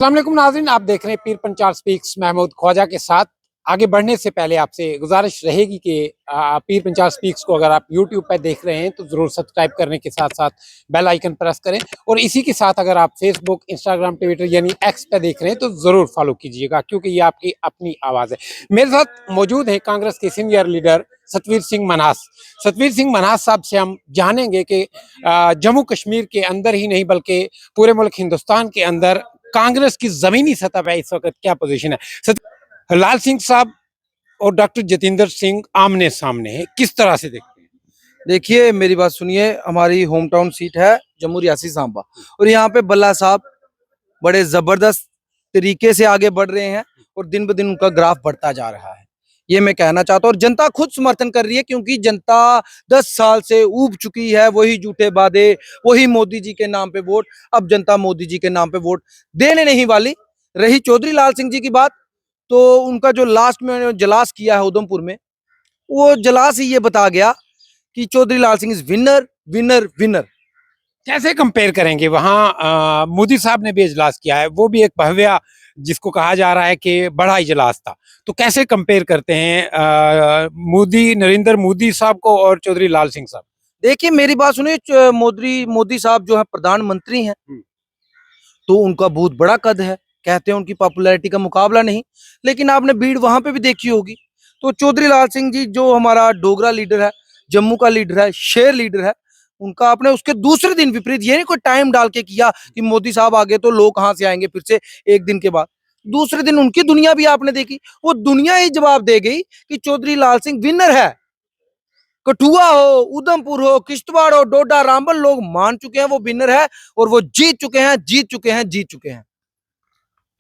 अस्सलाम वालेकुम नाज़रीन, आप देख रहे हैं पीर पंचाल स्पीक्स महमूद ख्वाजा के साथ। आगे बढ़ने से पहले आपसे गुजारिश रहेगी कि पीर पंचाल स्पीक्स को अगर आप यूट्यूब पर देख रहे हैं तो ज़रूर सब्सक्राइब करने के साथ साथ बेल आइकन प्रेस करें, और इसी के साथ अगर आप फेसबुक, इंस्टाग्राम, ट्विटर यानी एक्स पे देख रहे हैं तो ज़रूर फॉलो कीजिएगा, क्योंकि ये आपकी अपनी आवाज़ है। मेरे साथ मौजूद है कांग्रेस के सीनियर लीडर सतवीर सिंह मन्हास। सतवीर सिंह मन्हास साहब से हम जानेंगे कि जम्मू कश्मीर के अंदर ही नहीं बल्कि पूरे मुल्क हिंदुस्तान के अंदर कांग्रेस की जमीनी सतह पर इस वक्त क्या पोजीशन है। लाल सिंह साहब और डॉक्टर जतिंदर सिंह आमने सामने है, किस तरह से देखते हैं? देखिए, मेरी बात सुनिए। हमारी होम टाउन सीट है जम्मू रियासी सांबा, और यहाँ पे बल्ला साहब बड़े जबरदस्त तरीके से आगे बढ़ रहे हैं और दिन ब दिन उनका ग्राफ बढ़ता जा रहा है। ये मैं कहना चाहता हूँ, और जनता खुद समर्थन कर रही है, क्योंकि जनता 10 साल से ऊब चुकी है। वही झूठे वादे, वही मोदी जी के नाम पे वोट। अब जनता मोदी जी के नाम पे वोट देने नहीं वाली। रही चौधरी लाल सिंह जी की बात, तो उनका जो लास्ट में जलास किया है उधमपुर में, वो जलास ही ये बता गया कि Chaudhary Lal Singh is winner winner winner. कैसे कंपेयर करेंगे? वहाँ मोदी साहब ने भी इजलास किया है, वो भी एक भव्य, जिसको कहा जा रहा है कि बड़ा इजलास था। तो कैसे कंपेयर करते हैं मोदी, नरेंद्र मोदी साहब को और चौधरी लाल सिंह साहब? देखिए, मेरी बात सुनिए। मोदी मोदी साहब जो है प्रधानमंत्री हैं, तो उनका बहुत बड़ा कद है। कहते हैं उनकी पॉपुलैरिटी का मुकाबला नहीं, लेकिन आपने भीड़ वहां पे भी देखी होगी। तो चौधरी लाल सिंह जी जो हमारा डोगरा लीडर है, जम्मू का लीडर है, शेर लीडर है, उनका आपने उसके दूसरे दिन विपरीत, ये नहीं कोई टाइम डाल के किया कि मोदी साहब आगे तो लोग कहां से आएंगे फिर से एक दिन के बाद। दूसरे दिन उनकी दुनिया भी आपने देखी। वो दुनिया ही जवाब दे गई कि चौधरी लाल सिंह विनर है। कठुआ हो, उधमपुर हो, किश्तवाड़ हो, डोडा, रामबन, लोग मान चुके हैं वो विनर है, और वो जीत चुके हैं, जीत चुके हैं, जीत चुके हैं।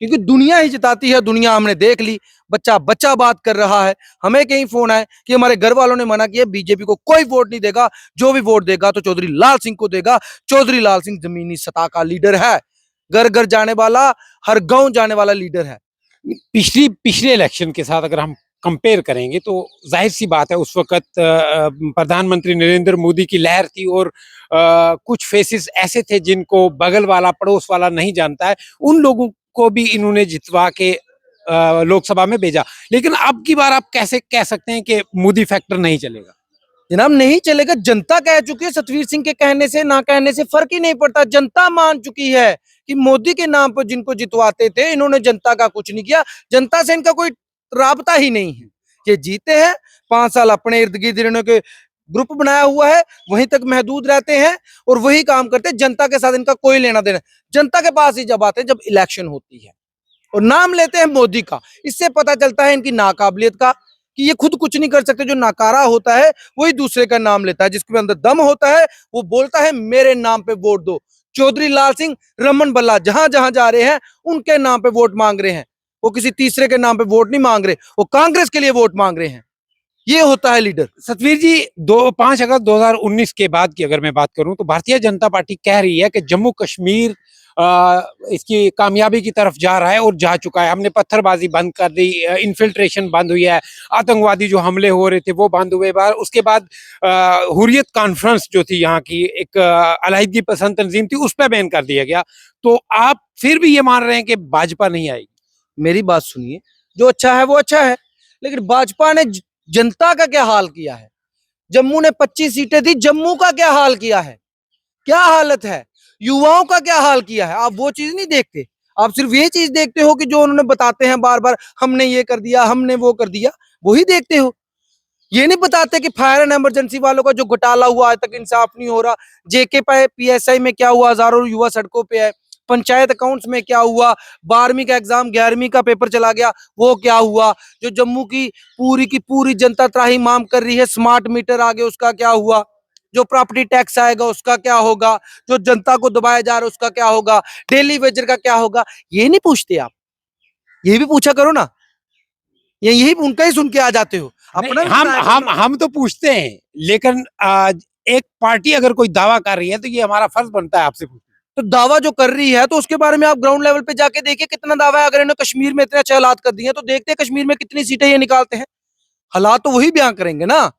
क्योंकि दुनिया ही जिताती है। दुनिया हमने देख ली। बच्चा बच्चा बात कर रहा है। हमें कहीं फोन आए कि हमारे घर वालों ने मना किया, बीजेपी को कोई वोट नहीं देगा, जो भी वोट देगा तो चौधरी लाल सिंह को देगा। चौधरी लाल सिंह जमीनी सतह का लीडर है, घर घर जाने वाला, हर गांव जाने वाला लीडर है। पिछले इलेक्शन के साथ अगर हम कंपेयर करेंगे तो जाहिर सी बात है, उस वक्त प्रधानमंत्री नरेंद्र मोदी की लहर थी, और कुछ फेसेस ऐसे थे जिनको बगल वाला, पड़ोस वाला नहीं जानता है। उन लोगों को भी इन्होंने जितवा के लोकसभा में भेजा। लेकिन अब की बार आप कैसे कह सकते हैं कि मोदी फैक्टर नहीं चलेगा? जनाब, नहीं चलेगा। जनता कह चुकी है। सतवीर सिंह के कहने से ना कहने से फर्क ही नहीं पड़ता। जनता मान चुकी है कि मोदी के नाम पर जिनको जितवाते थे, इन्होंने जनता का कुछ नहीं किया। जनता से इनका कोई राबता ही नहीं है। ये जीते हैं 5 साल, अपने इर्द गिर्द इन्होंने के ग्रुप बनाया हुआ है, वहीं तक महदूद रहते हैं और वही काम करते हैं। जनता के साथ इनका कोई लेना देना। जनता के पास ही जब आते हैं जब इलेक्शन होती है, और नाम लेते हैं मोदी का। इससे पता चलता है इनकी नाकाबिलियत का, कि ये खुद कुछ नहीं कर सकते। जो नाकारा होता है वही दूसरे का नाम लेता है। जिसके अंदर दम होता है वो बोलता है मेरे नाम पे वोट दो। चौधरी लाल सिंह, रमन बल्ला जहां जहां जा रहे हैं उनके नाम पे वोट मांग रहे हैं। वो किसी तीसरे के नाम पे वोट नहीं मांग रहे, वो कांग्रेस के लिए वोट मांग रहे हैं। ये होता है लीडर। सतवीर जी, 5 अगस्त 2019 के बाद की अगर मैं बात करूं तो भारतीय जनता पार्टी कह रही है कि जम्मू कश्मीर इसकी कामयाबी की तरफ जा रहा है और जा चुका है। हमने पत्थरबाजी बंद कर दी, इन्फिल्ट्रेशन बंद हुई है, आतंकवादी जो हमले हो रहे थे वो बंद हुए। उसके बाद हुर्रियत कॉन्फ्रेंस जो थी, यहाँ की एक अलहदगी पसंद तंजीम थी, उस पर बैन कर दिया गया। तो आप फिर भी ये मान रहे हैं कि भाजपा नहीं आएगी? मेरी बात सुनिए। जो अच्छा है वो अच्छा है, लेकिन भाजपा ने जनता का क्या हाल किया है। जम्मू ने 25 सीटें दी, जम्मू का क्या हाल किया है, क्या हालत है। युवाओं का क्या हाल किया है, आप वो चीज नहीं देखते। आप सिर्फ ये चीज देखते हो कि जो उन्होंने बताते हैं बार बार, हमने ये कर दिया, हमने वो कर दिया, वही देखते हो। ये नहीं बताते कि फायर एंड इमरजेंसी वालों का जो घोटाला हुआ आज तक इंसाफ नहीं हो रहा। जेके पीएसआई में क्या हुआ, हजारों युवा सड़कों पे है। पंचायत अकाउंट्स में क्या हुआ, 12वीं का एग्जाम 11वीं का पेपर चला गया, वो क्या हुआ। जो जम्मू की पूरी जनता त्राही माम कर रही है, स्मार्ट मीटर आ गए, उसका क्या हुआ। जो प्रॉपर्टी टैक्स आएगा उसका क्या होगा। जो जनता को दबाया जा रहा है उसका क्या होगा। डेली वेजर का क्या होगा, ये नहीं पूछते आप। ये भी पूछा करो ना। ये यही उनका ही सुन के आ जाते हो। अपना हम तो पूछते हैं, लेकिन एक पार्टी अगर कोई दावा कर रही है तो ये हमारा फर्ज बनता है आपसे पूछना। तो दावा जो कर रही है तो उसके बारे में आप ग्राउंड लेवल पे जाके देखिए कितना दावा है। अगर इन्होंने कश्मीर में इतने अच्छे हालात कर दिए हैं, तो देखते हैं कश्मीर में कितनी सीटें ये निकालते हैं। हालात तो वही बयान करेंगे ना।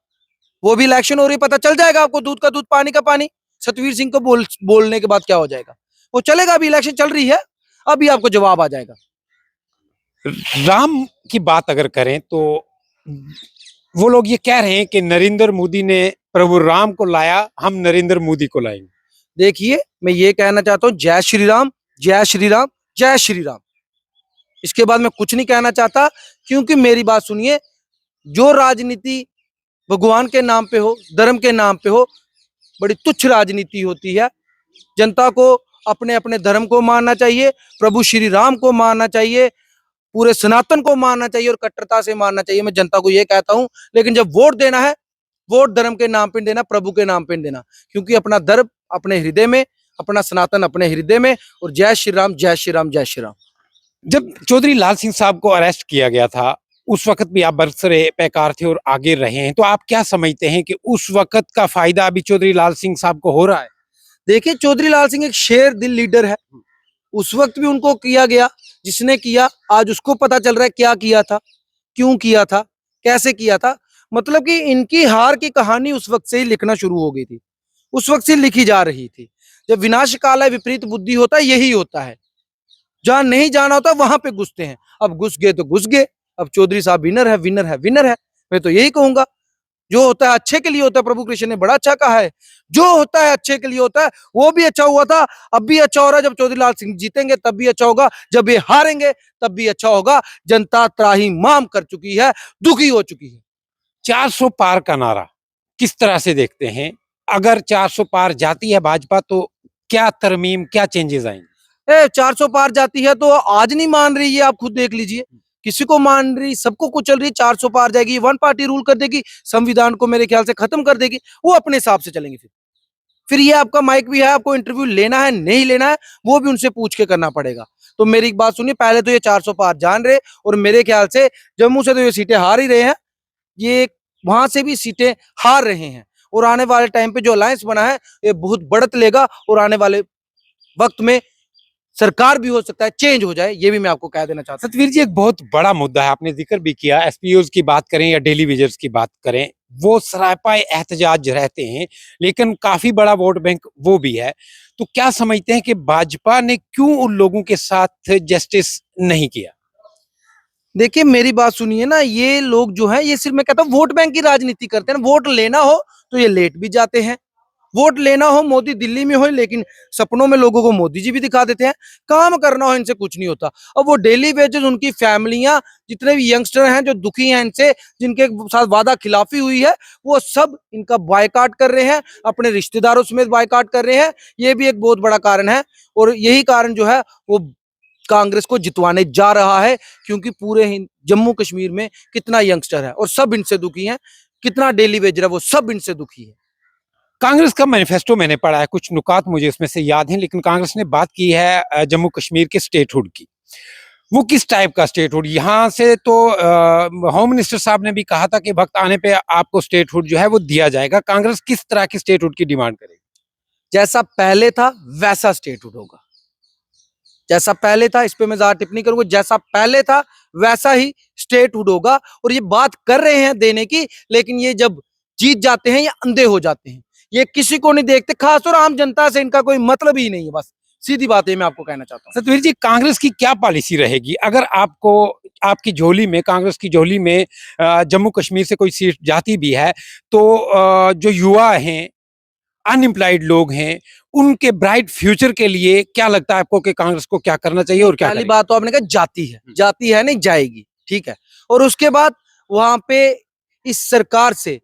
वो भी इलेक्शन हो रही, पता चल जाएगा आपको। दूध का दूध, पानी का पानी। सतवीर सिंह को बोलने के बाद क्या हो जाएगा, वो चलेगा। अभी इलेक्शन चल रही है, अभी आपको जवाब आ जाएगा। राम की बात अगर करें तो वो लोग ये कह रहे हैं कि नरेंद्र मोदी ने प्रभु राम को लाया, हम नरेंद्र मोदी को लाएंगे। देखिए, मैं ये कहना चाहता हूँ, जय श्री राम, जय श्री राम, जय श्री राम। इसके बाद मैं कुछ नहीं कहना चाहता, क्योंकि मेरी बात सुनिए, जो राजनीति भगवान के नाम पे हो, धर्म के नाम पे हो, बड़ी तुच्छ राजनीति होती है। जनता को अपने अपने धर्म को मानना चाहिए, प्रभु श्री राम को मानना चाहिए, पूरे सनातन को मानना चाहिए और कट्टरता से मानना चाहिए। मैं जनता को ये कहता हूं, लेकिन जब वोट देना है, वोट धर्म के नाम पे देना, प्रभु के नाम पे देना, क्योंकि अपना धर्म अपने हृदय में, अपना सनातन अपने हृदय में। और जय श्री राम, जय श्री राम, जय श्री राम। जब चौधरी लाल सिंह साहब को अरेस्ट किया गया था, उस वक्त भी आप बरसरे पैकार थे और आगे रहे हैं, तो आप क्या समझते हैं कि उस वक्त का फायदा अभी चौधरी लाल सिंह साहब को हो रहा है? देखिए, चौधरी लाल सिंह एक शेर दिल लीडर है। उस वक्त भी उनको किया गया, जिसने किया आज उसको पता चल रहा है क्या किया था, क्यों किया था, कैसे किया था। मतलब कि इनकी हार की कहानी उस वक्त से ही लिखना शुरू हो गई थी, उस वक्त से लिखी जा रही थी। जब विनाश काल है, विपरीत बुद्धि होता है, यही होता है। जहां नहीं जाना होता वहां पे घुसते हैं। अब घुस गए तो घुस गए। अब चौधरी साहब विनर है, विनर है, विनर है। मैं तो यही कहूंगा, जो होता है अच्छे के लिए होता है। प्रभु कृष्ण ने बड़ा अच्छा कहा है, जो होता है अच्छे के लिए होता है। वो भी अच्छा हुआ था, अब भी अच्छा हो रहा है। जब चौधरी लाल सिंह जीतेंगे तब भी अच्छा होगा, जब ये हारेंगे तब भी अच्छा होगा। जनता त्राहिमाम कर चुकी है, दुखी हो चुकी है। 400 पार का नारा किस तरह से देखते हैं? अगर 400 पार जाती है भाजपा तो क्या तरमीम, क्या चेंजेस आएंगे? 400 पार जाती है तो आज नहीं मान रही, ये आप खुद देख लीजिए। किसी को मान रही, सबको कुचल रही। 400 पार जाएगी, वन पार्टी रूल कर देगी, संविधान को मेरे ख्याल से खत्म कर देगी। वो अपने हिसाब से चलेंगे। फिर ये आपका माइक भी है, आपको इंटरव्यू लेना है नहीं लेना है वो भी उनसे पूछ के करना पड़ेगा। तो मेरी एक बात सुनिए, पहले तो ये 400 पार जान रहे, और मेरे ख्याल से जम्मू से तो ये सीटें हार ही रहे हैं, ये वहां से भी सीटें हार रहे हैं। और आने वाले टाइम पे जो अलायंस बना है, ये बहुत बढ़त लेगा, और आने वाले वक्त में सरकार भी हो सकता है चेंज हो जाए। ये भी मैं आपको कह देना चाहता हूं। सतवीर जी, एक बहुत बड़ा मुद्दा है, आपने जिक्र भी किया, एसपीओज की बात करें या डेली वेजर्स की बात करें, वो सरापा एहतजाज रहते हैं, लेकिन काफी बड़ा वोट बैंक वो भी है। तो क्या समझते हैं कि भाजपा ने क्यों उन लोगों के साथ जस्टिस नहीं किया? देखिए, मेरी बात सुनिए ना, ये लोग जो है, ये सिर्फ मैं कहता हूँ वोट बैंक की राजनीति करते हैं। वोट लेना हो तो ये लेट भी जाते हैं। वोट लेना हो, मोदी दिल्ली में हो, लेकिन सपनों में लोगों को मोदी जी भी दिखा देते हैं। काम करना हो, इनसे कुछ नहीं होता। अब वो डेली वेजेस, उनकी फैमिलियां, जितने भी यंगस्टर हैं जो दुखी हैं इनसे, जिनके साथ वादा खिलाफी हुई है, वो सब इनका बायकॉट कर रहे हैं, अपने रिश्तेदारों समेत बायकॉट कर रहे हैं। ये भी एक बहुत बड़ा कारण है, और यही कारण जो है वो कांग्रेस को जितवाने जा रहा है। क्योंकि पूरे जम्मू कश्मीर में कितना यंगस्टर है और सब इनसे दुखी हैं, कितना डेली वेजर है वो सब इनसे दुखी है। कांग्रेस का मैनिफेस्टो मैंने पढ़ा है, कुछ नुकात मुझे इसमें से याद हैं, लेकिन कांग्रेस ने बात की है जम्मू कश्मीर के स्टेटहुड की। वो किस टाइप का स्टेटहुड? यहाँ से तो होम मिनिस्टर साहब ने भी कहा था कि वक्त आने पे आपको स्टेटहुड जो है वो दिया जाएगा। कांग्रेस किस तरह की स्टेटहुड की डिमांड करेगी? जैसा पहले था वैसा स्टेटहुड होगा। जैसा पहले था, इस पे मैं ज्यादा टिप्पणी करूंगा, जैसा पहले था वैसा ही स्टेटहुड होगा। और ये बात कर रहे हैं देने की, लेकिन ये जब जीत जाते हैं ये अंधे हो जाते हैं, ये किसी को नहीं देखते, खासतौर आम जनता से इनका कोई मतलब ही नहीं है। बस सीधी बात है, मैं आपको कहना चाहता हूँ। सतवीर जी, कांग्रेस की क्या पॉलिसी रहेगी अगर आपको, आपकी झोली में, कांग्रेस की झोली में जम्मू कश्मीर से कोई सीट जाती भी है तो जो युवा हैं, अनएम्प्लॉयड लोग हैं, उनके ब्राइट फ्यूचर के लिए क्या लगता है आपको कि कांग्रेस को क्या करना चाहिए और क्या पहली करेगी? बात तो आपने कहा जाती है नहीं जाएगी, ठीक है। और उसके बाद वहां पे इस सरकार से,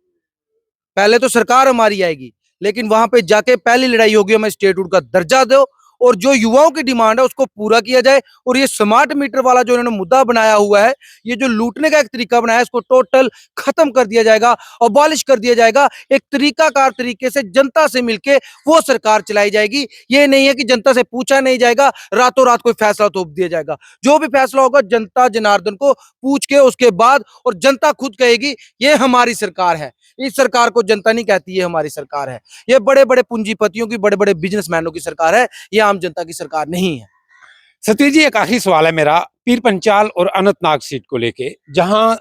पहले तो सरकार हमारी आएगी, लेकिन वहां पे जाके पहली लड़ाई होगी, हमें स्टेटहुड का दर्जा दो, और जो युवाओं की डिमांड है उसको पूरा किया जाए। और ये स्मार्ट मीटर वाला जो इन्होंने मुद्दा बनाया हुआ है, ये जो लूटने का एक तरीका बनाया है, इसको टोटल खत्म कर दिया जाएगा, अबॉलिश कर दिया जाएगा। एक तरीकाकार तरीके से जनता से मिलके वो सरकार चलाई जाएगी। ये नहीं है कि जनता से पूछा नहीं जाएगा, रातों रात कोई फैसला थोप दिया जाएगा। जो भी फैसला होगा जनता जनार्दन को पूछ के उसके बाद, और जनता खुद कहेगी ये हमारी सरकार है। इस सरकार को जनता नहीं कहती ये हमारी सरकार है, ये बड़े बड़े पूंजीपतियों की, बड़े बड़े बिजनेसमैनों की सरकार है, ये आम जनता की सरकार नहीं है। सतवीर जी, एक आखिरी सवाल है मेरा, पीर पंचाल और अनंतनाग सीट को लेके, जहां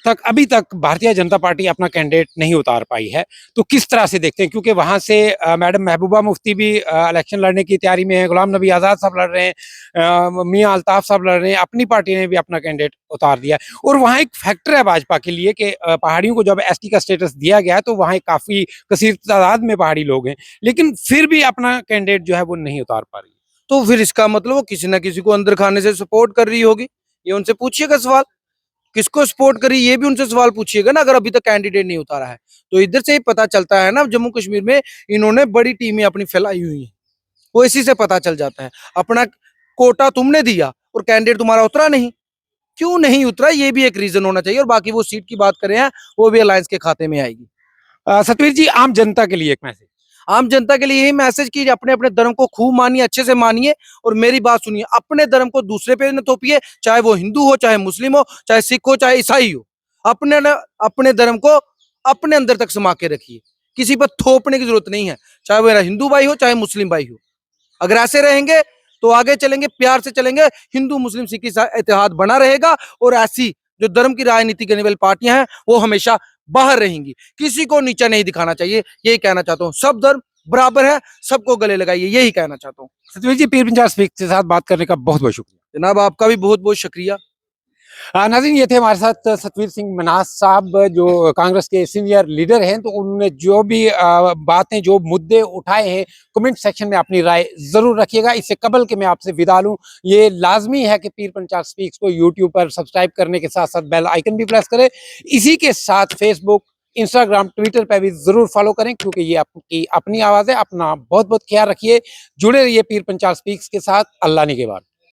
तक अभी तक भारतीय जनता पार्टी अपना कैंडिडेट नहीं उतार पाई है, तो किस तरह से देखते हैं? क्योंकि वहां से मैडम महबूबा मुफ्ती भी इलेक्शन लड़ने की तैयारी में है, गुलाम नबी आज़ाद साहब लड़ रहे हैं, मियां अल्ताफ साहब लड़ रहे हैं, अपनी पार्टी ने भी अपना कैंडिडेट उतार दिया है। और वहाँ एक फैक्टर है भाजपा के लिए कि पहाड़ियों को जब एसटी का स्टेटस दिया गया है तो वहाँ काफी कसीर तादाद में पहाड़ी लोग हैं, लेकिन फिर भी अपना कैंडिडेट जो है वो नहीं उतार पा रही। तो फिर इसका मतलब वो किसी ना किसी को अंदर खाने से सपोर्ट कर रही होगी। ये उनसे पूछिएगा सवाल, किसको सपोर्ट करी, ये भी उनसे सवाल पूछिएगा ना, अगर अभी तक कैंडिडेट नहीं उतारा है। तो इधर से ही पता चलता है ना, जम्मू कश्मीर में इन्होंने बड़ी टीमें अपनी फैलाई हुई हैं, वो इसी से पता चल जाता है। अपना कोटा तुमने दिया और कैंडिडेट तुम्हारा उतरा नहीं, क्यों नहीं उतरा, ये भी एक रीजन होना चाहिए। और बाकी वो सीट की बात करें हैं, वो भी अलायंस के खाते में आएगी। सतवीर जी, आम जनता के लिए एक मैसेज। आम जनता के लिए यही मैसेज कि अपने अपने धर्म को खूब मानिए, अच्छे से मानिए, और मेरी बात सुनिए, अपने धर्म को दूसरे पे न थोपिए, चाहे वो हिंदू हो, चाहे मुस्लिम हो, चाहे सिख हो, चाहे ईसाई हो। अपने धर्म को अपने अंदर तक समा के रखिए, किसी पर थोपने की जरूरत नहीं है, चाहे वो मेरा हिंदू भाई हो, चाहे मुस्लिम भाई हो। अगर ऐसे रहेंगे तो आगे चलेंगे, प्यार से चलेंगे, हिंदू मुस्लिम सिख इतिहाद बना रहेगा, और ऐसी जो धर्म की राजनीति करने वाली पार्टियां हैं वो हमेशा बाहर रहेंगी। किसी को नीचा नहीं दिखाना चाहिए, यही कहना चाहता हूँ। सब धर्म बराबर है, सबको गले लगाइए, यही कहना चाहता हूँ। सतवीर जी, पीर पंजाल स्पीक्स के साथ बात करने का बहुत बहुत शुक्रिया। जनाब आपका भी बहुत बहुत शुक्रिया। नाज़रीन, ये थे हमारे साथ सतवीर सिंह मनास साहब, जो कांग्रेस के सीनियर लीडर हैं। तो उन्होंने जो भी बातें, जो मुद्दे उठाए हैं, कमेंट सेक्शन में अपनी राय ज़रूर रखिएगा। इससे कबल के मैं आपसे विदा लूँ, ये लाजमी है कि पीर पंचाल स्पीक्स को यूट्यूब पर सब्सक्राइब करने के साथ साथ बेल आइकन भी प्रेस करें। इसी के साथ फेसबुक, इंस्टाग्राम, ट्विटर पर भी ज़रूर फॉलो करें, क्योंकि ये आपकी अपनी आवाज़ है। अपना बहुत बहुत ख्याल रखिए, जुड़े रहिए पीर पंचाल स्पीक्स के साथ। अल्लाह निगहबान।